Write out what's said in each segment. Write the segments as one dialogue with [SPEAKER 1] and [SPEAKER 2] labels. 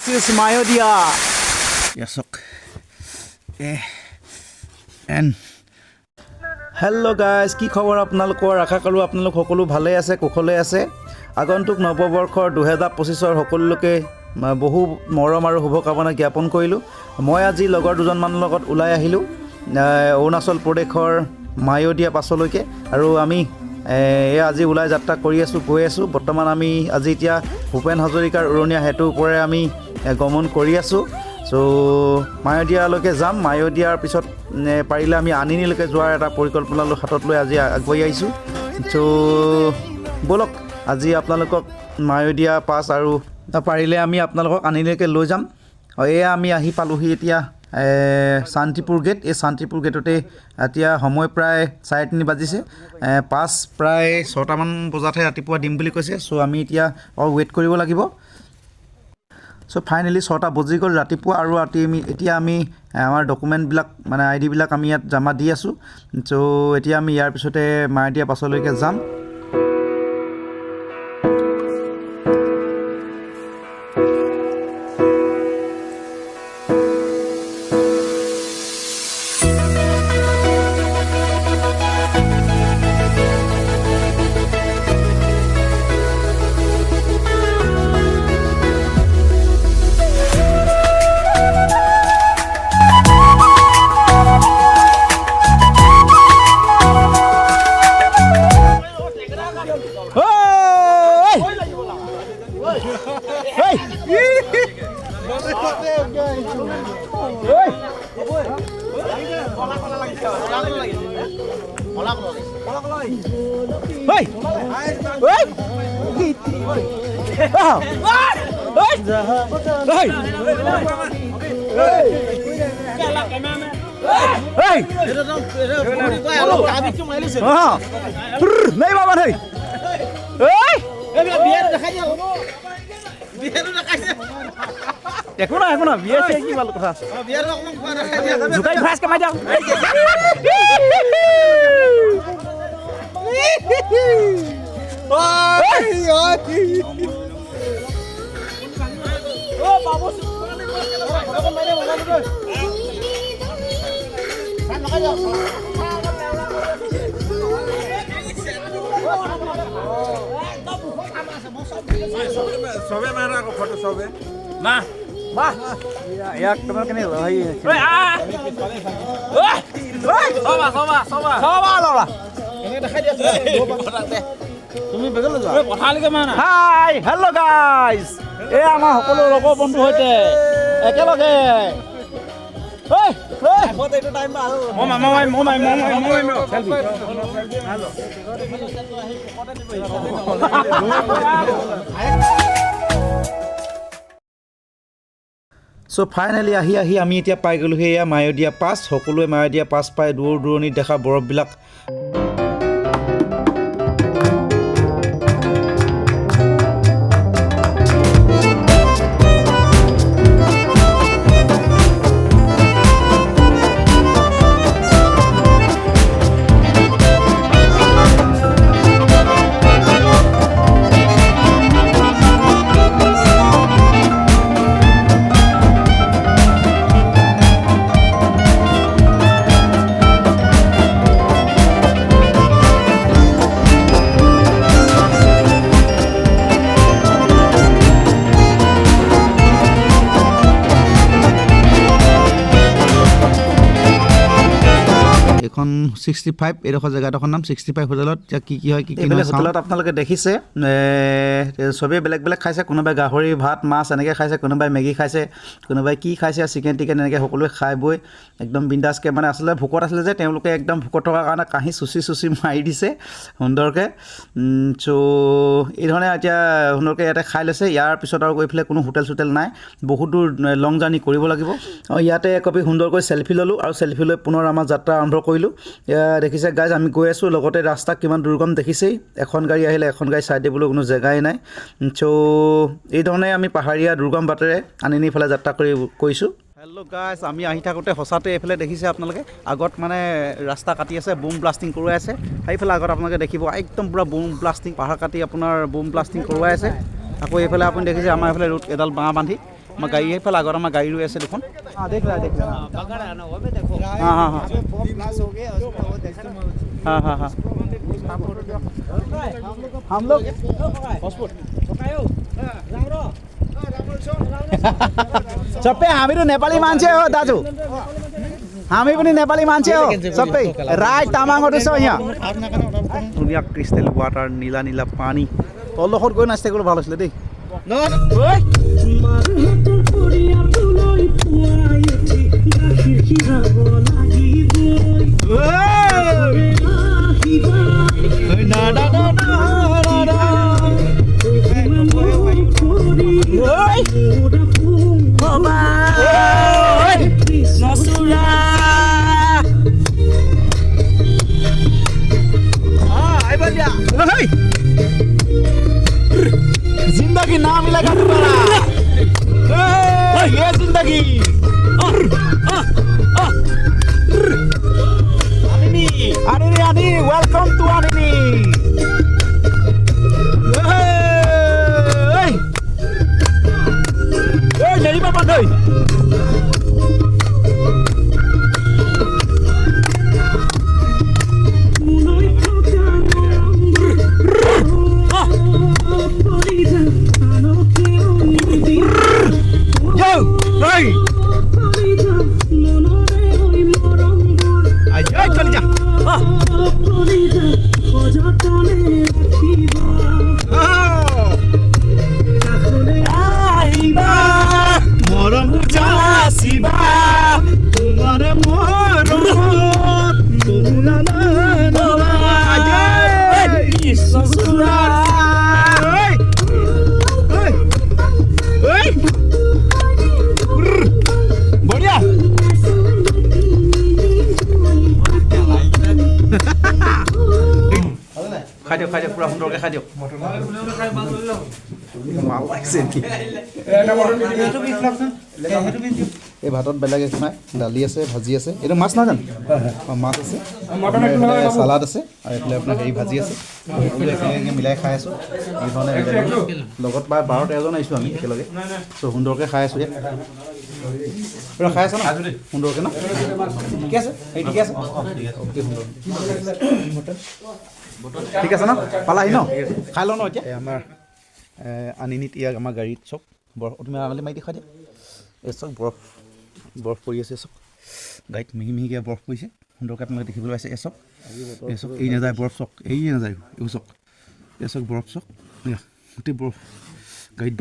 [SPEAKER 1] is Mayodhya.
[SPEAKER 2] Yes, okay. And hello guys, কি খবৰ আপোনালোকৰ? আশা কৰোঁ আপোনালোক সকলো ভালে আছে, কুশলে আছে। আগন্তুক নৱবৰ্ষৰ 2025ৰ সকলোকে বহু মৰম আৰু শুভকামনা জ্ঞাপন কৰিলোঁ। মই আজি লগৰ দুজনমানৰ লগত ওলাই আহিলোঁ অৰুণাচল প্ৰদেশৰ মায়'দিয়া পাছলৈকে, আৰু আমি আজি ওলাই যাত্ৰা কৰি আছোঁ, গৈ আছোঁ। বৰ্তমান আমি আজি এতিয়া ভূপেন হাজৰিকাৰ উৰণীয়া সেতুৰ ওপৰে আমি গমন কৰি আছোঁ। চ' মায়'দিয়ালৈকে যাম। মায়'দিয়াৰ পিছত পাৰিলে আমি আনিনিলৈকে যোৱাৰ এটা পৰিকল্পনা হাতত লৈ আজি আগুৱাই আহিছোঁ। চ' ব'লক আজি আপোনালোকক মায়'দিয়া পাছ আৰু পাৰিলে আমি আপোনালোকক আনিনিলৈকে লৈ যাম। এয়া আমি আহি পালোহি এতিয়া শান্তিপুৰ গেট। এই শান্তিপুৰ গেটতে এতিয়া সময় প্ৰায় 3:30 বাজিছে। পাছ প্ৰায় 6টামান বজাতহে ৰাতিপুৱা দিম বুলি কৈছে। চ' আমি এতিয়া ৱেইট কৰিব লাগিব। চ' ফাইনেলি 6টা বজি গ'ল ৰাতিপুৱা, আৰু এতিয়া আমি আমাৰ ডকুমেণ্টবিলাক মানে আইডিবিলাক আমি ইয়াত জমা দি আছোঁ। চ' এতিয়া আমি ইয়াৰ পিছতে মায়'দিয়া পাছলৈকে যাম। একো না বিয়ে আছে কি ভাল কথা জোকাই ফ্ৰাছ কমাই দিয়ক।
[SPEAKER 3] সবে মাৰা আকৌ ফটো সবে
[SPEAKER 1] মা
[SPEAKER 2] বাহ ইয়াক তোমাৰ কেনে ভাই
[SPEAKER 1] সবা লৰা
[SPEAKER 3] এনে দেখাই দিয়া তুমি বেগলৈ যোৱা
[SPEAKER 1] পথাৰলৈকে মানা।
[SPEAKER 2] হাই হেল্ল' গাইজ, এই আমাৰ সকলো লগৰ বন্ধু সৈতে একেলগে
[SPEAKER 3] এইটো টাইম আৰু
[SPEAKER 2] চ' ফাইনেলি আহি আমি এতিয়া পাই গ'লোঁ সেয়া মায়'দিয়া পাছ। সকলোৱে মায়'দিয়া পাছ পাই দূৰ দূৰণিত দেখা বৰফবিলাক এখন 65 এইডোখৰ জেগাডোখৰ নাম 65 হোটেলত। এতিয়া কি হয় কি হোটেলত আপোনালোকে দেখিছে চবেই বেলেগ বেলেগ খাইছে। কোনোবাই গাহৰি ভাত মাছ এনেকৈ খাইছে, কোনোবাই মেগী খাইছে, কোনোবাই কি খাইছে চিকেন টিকেন এনেকৈ সকলোৱে খাই বৈ একদম বিন্দাছকৈ, মানে আচলতে ভোকত আছিলে যে তেওঁলোকে একদম ভোকত থকাৰ কাৰণে কাঁহী চুচি মাৰি দিছে সুন্দৰকৈ। চ' এইধৰণে এতিয়া সুন্দৰকৈ ইয়াতে খাই লৈছে। ইয়াৰ পিছত আৰু গৈ পেলাই কোনো হোটেল চোটেল নাই, বহুত দূৰ লং জাৰ্ণি কৰিব লাগিব। ইয়াতে একপি সুন্দৰকৈ চেলফি ল'লোঁ, আৰু চেলফি লৈ পুনৰ আমাৰ যাত্ৰা আৰম্ভ কৰিলোঁ। দেখিছে গাইজ আমি গৈ আছোঁ, লগতে ৰাস্তা কিমান দুৰ্গম দেখিছেই। এখন গাড়ী আহিলে এখন গাড়ী ছাইড দিবলৈ কোনো জেগাই নাই। চ' এইধৰণে আমি পাহাৰীয়া দুৰ্গম বাটেৰে আনিনি ফালে যাত্ৰা কৰিছোঁ। হেল্ল' গাইজ, আমি আহি থাকোঁতে সঁচাতে এইফালে দেখিছে আপোনালোকে আগত মানে ৰাস্তা কাটি আছে, বুম ব্লাষ্টিং কৰোৱাই আছে। সেইফালে আগত আপোনালোকে দেখিব একদম পূৰা বুম ব্লাষ্টিং, পাহাৰ কাটি আপোনাৰ বুম ব্লাষ্টিং কৰোৱাই আছে। আকৌ এইফালে আপুনি দেখিছে আমাৰ এইফালে ৰোড এডাল বাঁহ বান্ধি আমাৰ গাড়ী এইফালে আগত আমাৰ গাড়ী ৰৈ আছে দেখোন দেখ ৰা
[SPEAKER 3] पकड़ आना वो भी देखो
[SPEAKER 2] हाँ हाँ हाँ
[SPEAKER 3] अबे बहुत क्लास हो गया उसमें वो देखा ना
[SPEAKER 2] हाँ हाँ हाँ हम लोग
[SPEAKER 3] पासपोर्ट पकायो राम्रो
[SPEAKER 2] सबै हामीहरू नेपाली मान्छे हो दाजु हामी पनि नेपाली मान्छे हो सबै राई तामाङहरू छ यहाँ धुनीয়া क्रिस्टेल वाटार नीला नीला पानी तलडোখৰত গৈ নাচিতে গ'লে ভাল হৈছিলে দেই जिंदगी ना मिलेगा दोबारा ये जिंदगी Anini Anini welcome to Anini hey dari papan doi খাই দিয়ক পুৰা সুন্দৰকৈ খাই দিয়ক মাল লাগিছে এই ভাতত বেলেগ একো নাই দালি আছে ভাজি আছে এইটো মাছ নহয় জানো মাছ আছে চালাড আছে আৰু এইফালে আপোনাৰ হেৰি ভাজি আছে একেলগে মিলাই খাই আছোঁ এইধৰণে লগত প্ৰায় 12-13জন আহিছোঁ আমি একেলগে চ' সুন্দৰকৈ খাই আছোঁ ইয়াত পুৰা খাই আছা ন সুন্দৰকৈ ন ঠিকে আছে এই ঠিকে আছে অ'কে সুন্দৰ ঠিক আছে ন পালাহি ন খাই লওঁ ন এতিয়া আমাৰ আনিনিত ইয়াক আমাৰ গাড়ীত চক বৰফ তুমি আঙুলি মাৰি দেখাই দিয়া এই চক বৰফ পৰি আছে চক গাড়ীত মিহি মিহিকৈ বৰফ পৰিছে সুন্দৰকৈ আপোনালোকে দেখিবলৈ পাইছে এই চক এই নাযায় বৰফ চক এই নাযায় এই চক এই চক বৰফ চক গোটেই বৰফ গাড়ীত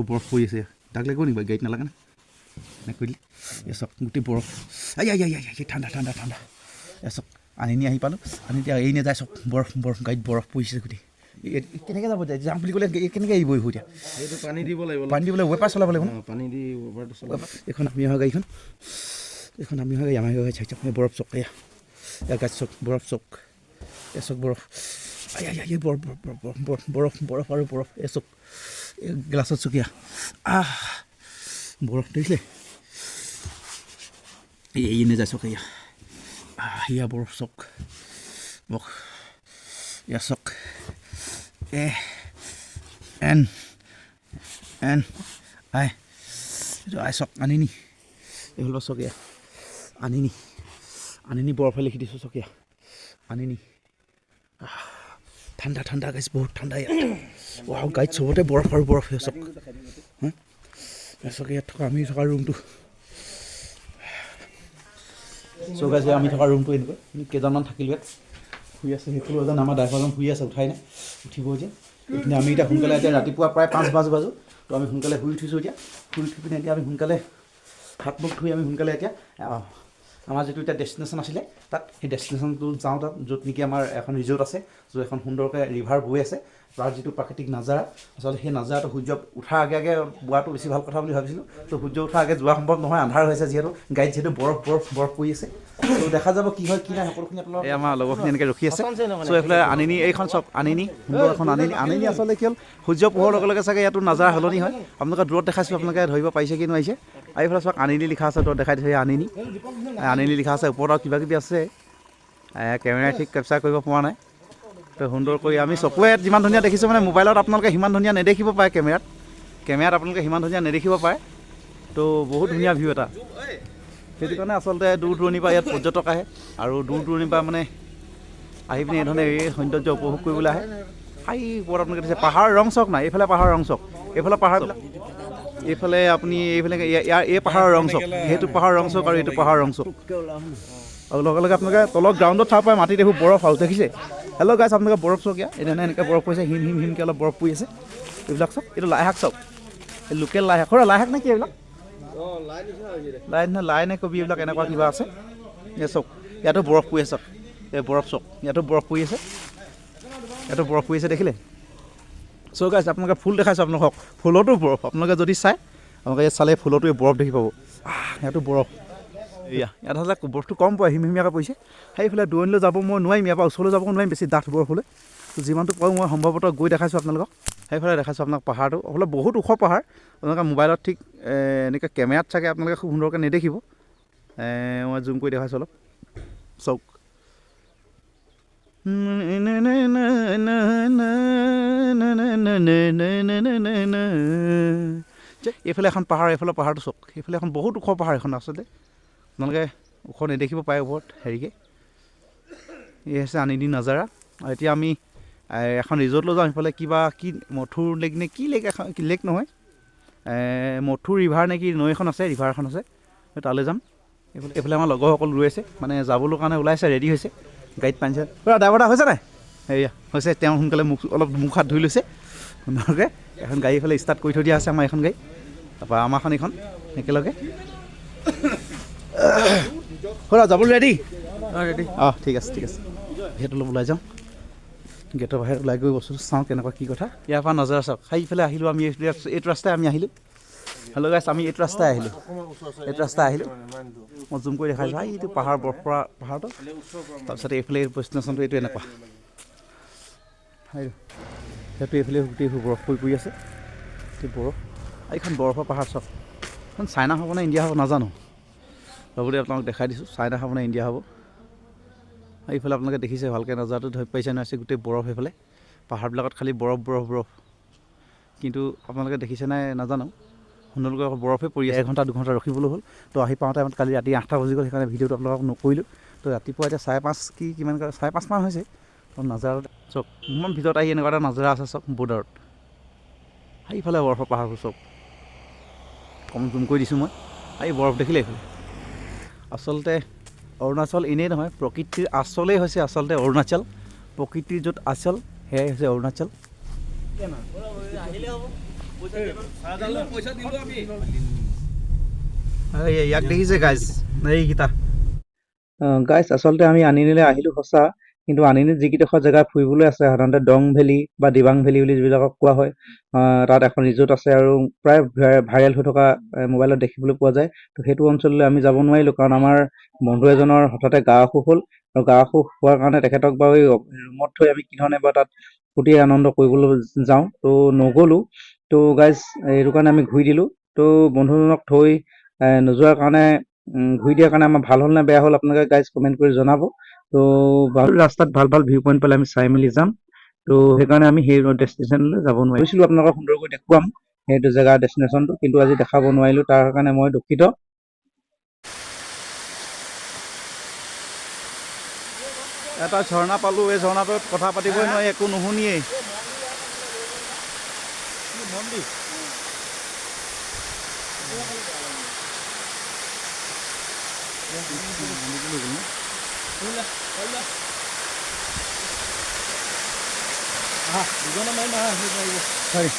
[SPEAKER 2] বৰফ পৰি আছে তাক লাগিব নেকি গাড়ীত নালাগে না এনেকৈ দিলে এই চক গোটেই বৰফ ঠাণ্ডা ঠাণ্ডা ঠাণ্ডা এই চক আনিনি আহি পালোঁ আনি এতিয়া এই নাযায় চক বৰফ গাড়ীত বৰফ পৰিছে গোটেই কেনেকৈ যাব যায় যাম বুলি ক'লে কেনেকৈ আহিব এইবোৰ এতিয়া এইটো পানী দিব লাগিব ৱেপাৰ চলাব লাগিব পানী দি ৱেপাৰটো চলাব এইখন আমি অহা গাড়ীখন এইখন আমি অহা গাড়ী আমাৰ অহা চাই এই বৰফ চক এয়া গাছ চক বৰফ চক এই চক বৰফ বৰফ আৰু বৰফ এই চক এই গ্লাছত চকীয়া বৰফ দেখিলে এই নাযায় চক এয়া এয়া বৰফ চক এয়া চক এন আই এইটো আই চক আনিনি এই হ'ল চকীয়া আনিনি বৰফে লিখি দিছোঁ চকীয়া আনিনি ঠাণ্ডা ঠাণ্ডা গাইছ বহুত ঠাণ্ডা ইয়াত গাড়ীত চবতে বৰফ আৰু বৰফ চক চক ইয়াত থকা আমি থকা ৰুমটো চক আছে আমি থকা ৰুমটো এনেকুৱা কেইজনমান থাকিলোঁ ইয়াত শুই আছে সেইটো এজন আমাৰ ড্ৰাইভাৰজন শুই আছে উঠাই নাই উঠিব যে এইখিনি আমি এতিয়া সোনকালে এতিয়া ৰাতিপুৱা প্ৰায় 5 বাজো তো আমি সোনকালে শুই উঠিছোঁ এতিয়া শুই উঠি পিনে এতিয়া আমি সোনকালে হাত মুখ ধুই আমি সোনকালে এতিয়া আমাৰ যিটো এতিয়া ডেষ্টিনেশ্যন আছিলে তাত সেই ডেষ্টিনেশ্যনটো যাওঁ তাত য'ত নেকি আমাৰ এখন ৰিজৰ্ট আছে য'ত এখন সুন্দৰকৈ ৰিভাৰ বৈ আছে তাৰ যিটো প্ৰাকৃতিক নাজাৰা আচলতে সেই নাজাৰাটো সূৰ্য উঠাৰ আগে আগে বোৱাটো বেছি ভাল কথা বুলি ভাবিছিলোঁ তো সূৰ্য উঠাৰ আগে যোৱা সম্ভৱ নহয় আন্ধাৰ হৈছে যিহেতু গাড়ীত যিহেতু বৰফ পৰি আছে তো দেখা যাব কি হয় কি নাই সকলোখিনি আপোনালোক এই আমাৰ লগৰখিনি এনেকৈ ৰখি আছে চ' এইফালে আনিনি এইখন চক আনিনি সুন্দৰ এখন আনিনি আচলতে কি হ'ল সূৰ্য পোহৰ লগে লগে চাগে ইয়াতো নাজাৰা সলনি হয় আপোনালোকে দূৰত দেখাইছোঁ আপোনালোকে ধৰিব পাৰিছে কি নোৱাৰিছে এইফালে চাওক আনিনি লিখা আছে দূৰত দেখাই দিছে আনিনি লিখা আছে ওপৰত আৰু কিবা কিবি আছে কেমেৰাই ঠিক কেপচাৰ কৰিব পৰা নাই তো সুন্দৰ কৰি আমি চকুৱে যিমান ধুনীয়া দেখিছোঁ মানে মোবাইলত আপোনালোকে সিমান ধুনীয়া নেদেখিব পাৰে কেমেৰাত আপোনালোকে সিমান ধুনীয়া নেদেখিব পাৰে তো বহুত ধুনীয়া ভিউ এটা সেইটো কাৰণে আচলতে দূৰ দূৰণিৰ পৰা ইয়াত পৰ্যটক আহে আৰু দূৰ দূৰণিৰ পৰা মানে আহি পিনে এই ধৰণে এই সৌন্দৰ্য উপভোগ কৰিবলৈ আহে এই ওপৰত আপোনালোকে দেখিছে পাহাৰ ৰং চক নাই এইফালে পাহাৰৰ ৰং চক এইফালে পাহাৰবিলাক এইফালে আপুনি এইফালে ইয়াৰ এই পাহাৰৰ ৰং চক সেইটো পাহাৰৰ ৰং চক আৰু এইটো পাহাৰৰ ৰং চক আৰু লগে লগে আপোনালোকে তলত গ্ৰাউণ্ডত চাব পাৰে মাটিত এইবোৰ বৰফ আৰু দেখিছে হেল্ল' গাইছ আপোনালোকে বৰফ চক ইয়াত এনেকৈ বৰফ পৰিছে হিমকৈ অলপ বৰফ পৰি আছে এইবিলাক চক এইটো লাইশাক চক এই লোকেল লাইশাক লাইশাক নে কি এইবিলাক লাই নে কবি এইবিলাক এনেকুৱা কিবা আছে এই চক ইয়াতো বৰফ পৰি আছে চক এই বৰফ চক ইয়াতো বৰফ পৰি আছে ইয়াতো বৰফ পৰি আছে দেখিলে চ' গাইছ আপোনালোকে ফুল দেখাইছোঁ আপোনালোকক ফুলতো বৰফ আপোনালোকে যদি চাই আপোনালোকে ইয়াত চালে ফুলতো এই বৰফ দেখি পাব ইয়াতো বৰফ ইয়াত হ'লে বৰফটো কম পৰে হিমহিমীয়াকৈ পৰিছে সেইফালে দূৰণিলৈ যাব মই নোৱাৰিম ইয়াৰ পৰা ওচৰলৈ যাব নোৱাৰিম বেছি ডাঠ বৰফ হ'লে যিমানটো পাৰোঁ মই সম্ভৱতঃ গৈ দেখাইছোঁ আপোনালোকক সেইফালে দেখাইছোঁ আপোনাক পাহাৰটো অলপ বহুত ওখ পাহাৰ আপোনালোকে মোবাইলত ঠিক এনেকৈ কেমেৰাত চাগে আপোনালোকে খুব সুন্দৰকৈ নেদেখিব মই জুম কৰি দেখাইছোঁ অলপ চাওক এইফালে এখন পাহাৰ এইফালে পাহাৰটো চাওক সেইফালে এখন বহুত ওখ পাহাৰ এখন আচলতে আপোনালোকে ওখ নেদেখিব পাৰে ওপৰত হেৰিকৈ এই হৈছে আনিনি নাজাৰা আৰু এতিয়া আমি এখন ৰিজৰ্টলৈ যাওঁ সেইফালে কিবা কি মথুৰ লেক নে কি লেক এখন লেক নহয় মথুৰ ৰিভাৰ নে কি নৈ এখন আছে ৰিভাৰ এখন আছে তালৈ যাম এইফালে আমাৰ লগৰসকল ৰৈ আছে মানে যাবলৈ কাৰণে ওলাইছে ৰেডি হৈছে গাড়ীত পানী চাই ড্ৰাইভাৰ এটা হৈছে নাই সেয়া হৈছে তেওঁ সোনকালে অলপ মুখ হাত ধুই লৈছে সুন্দৰকৈ এখন গাড়ী এইফালে ষ্টাৰ্ট কৰি থৈ দিয়া আছে আমাৰ এখন গাড়ী তাৰপৰা আমাৰখন এইখন একেলগে যাবলৈ ৰেডি ঠিক আছে সেইটো অলপ ওলাই যাওঁ গেটৰ বাহিৰত ওলাই গৈ বস্তুটো চাওঁ কেনেকুৱা কি কথা ইয়াৰ পৰা নজৰ চাওক সেইফালে আহিলোঁ আমি এইটো ৰাস্তাই আমি আহিলোঁ হেল্ল' গাইছ আমি এইটো ৰাস্তাই আহিলোঁ মই জুম কৰি দেখাইছোঁ এইটো পাহাৰ বৰফ পৰা পাহাৰটো তাৰপিছত এইফালে ডেষ্টিনেশ্যনটো এইটো এনেকুৱা সেইটো এইফালে গোটেই বৰফ পৰি আছে এই বৰফ এইখন বৰফৰ পাহাৰ চাওক এখন চাইনা হ'ব নে ইণ্ডিয়া হ'ব নাজানো লগতে আপোনালোক দেখাই দিছোঁ চাইনা হ'ব নে ইণ্ডিয়া হ'ব এইফালে আপোনালোকে দেখিছে ভালকৈ নজাৰটো ধৰি পাইছে নাই আছে গোটেই বৰফ এইফালে পাহাৰবিলাকত খালি বৰফ কিন্তু আপোনালোকে দেখিছে নাই নাজানো সুন্দৰকৈ বৰফে পৰি আছে 1 ঘণ্টা 2 ঘণ্টা ৰখিবলৈ হ'ল তো আহি পাওঁতে আমি কালি ৰাতি 8টা বাজি গ'ল সেইকাৰণে ভিডিঅ'টো আপোনালোকক নকৰিলোঁ তো ৰাতিপুৱা এতিয়া 5:30 কিমান 5:30 মান হৈছে তো নাজাৰা চাওক ইমান ভিতৰত আহি এনেকুৱা এটা নাজাৰা আছে চাওক বৰ্ডাৰত সেইফালে বৰফৰ পাহাৰবোৰ চাওক কম জুম কৰি দিছোঁ মই এই বৰফ দেখিলে এইফালে আচলতে অৰুণাচল এনেই নহয় প্ৰকৃতিৰ আচলেই হৈছে আচলতে অৰুণাচল প্ৰকৃতিৰ য'ত আচল সেয়াই হৈছে অৰুণাচল ইয়াক দেখিছে গাইজ এইকেইটা গাইজ আচলতে আমি আনিনিলৈ আহিলোঁ সঁচা কিন্তু আনিনিত যিকেইডোখৰ জেগা ফুৰিবলৈ আছে সাধাৰণতে ডং ভেলী বা দিবাং ভেলী বুলি যিবিলাকক কোৱা হয় তাত এখন ৰিজৰ্ট আছে আৰু প্ৰায় ভাইৰেল হৈ থকা মোবাইলত দেখিবলৈ পোৱা যায় তো সেইটো অঞ্চললৈ আমি যাব নোৱাৰিলোঁ কাৰণ আমাৰ বন্ধু এজনৰ হঠাতে গা অসুখ হ'ল আৰু গা অসুখ হোৱাৰ কাৰণে তেখেতক বাৰু এই ৰুমত থৈ আমি কি ধৰণে বা তাত ফূৰ্তি আনন্দ কৰিবলৈ যাওঁ তো নগ'লোঁ তো গাইজ এইটো কাৰণে আমি ঘূৰি দিলোঁ তো বন্ধুজনক থৈ নোযোৱাৰ কাৰণে ঘূৰি দিয়াৰ কাৰণে আমাৰ ভাল হ'ল নে বেয়া হ'ল আপোনালোকে গাইজ কমেণ্ট কৰি জনাব তো ভাল ৰাস্তাত ভাল ভিউ পইণ্ট পালে আমি চাই মেলি যাম তো সেইকাৰণে আমি সেই ডেষ্টিনেশ্যনলৈ যাব নোৱাৰিছিলোঁ আপোনালোকক সুন্দৰকৈ দেখুৱাম সেইটো জেগাৰ ডেষ্টিনেশ্যনটো কিন্তু আজি দেখাব নোৱাৰিলোঁ তাৰ কাৰণে মই দুখিত এটা ঝৰ্ণা পালোঁ এই ঝৰ্ণাটোত কথা পাতিবই নোৱাৰি একো নুশুনিয়েই মন্দিৰ দুজনে মাৰি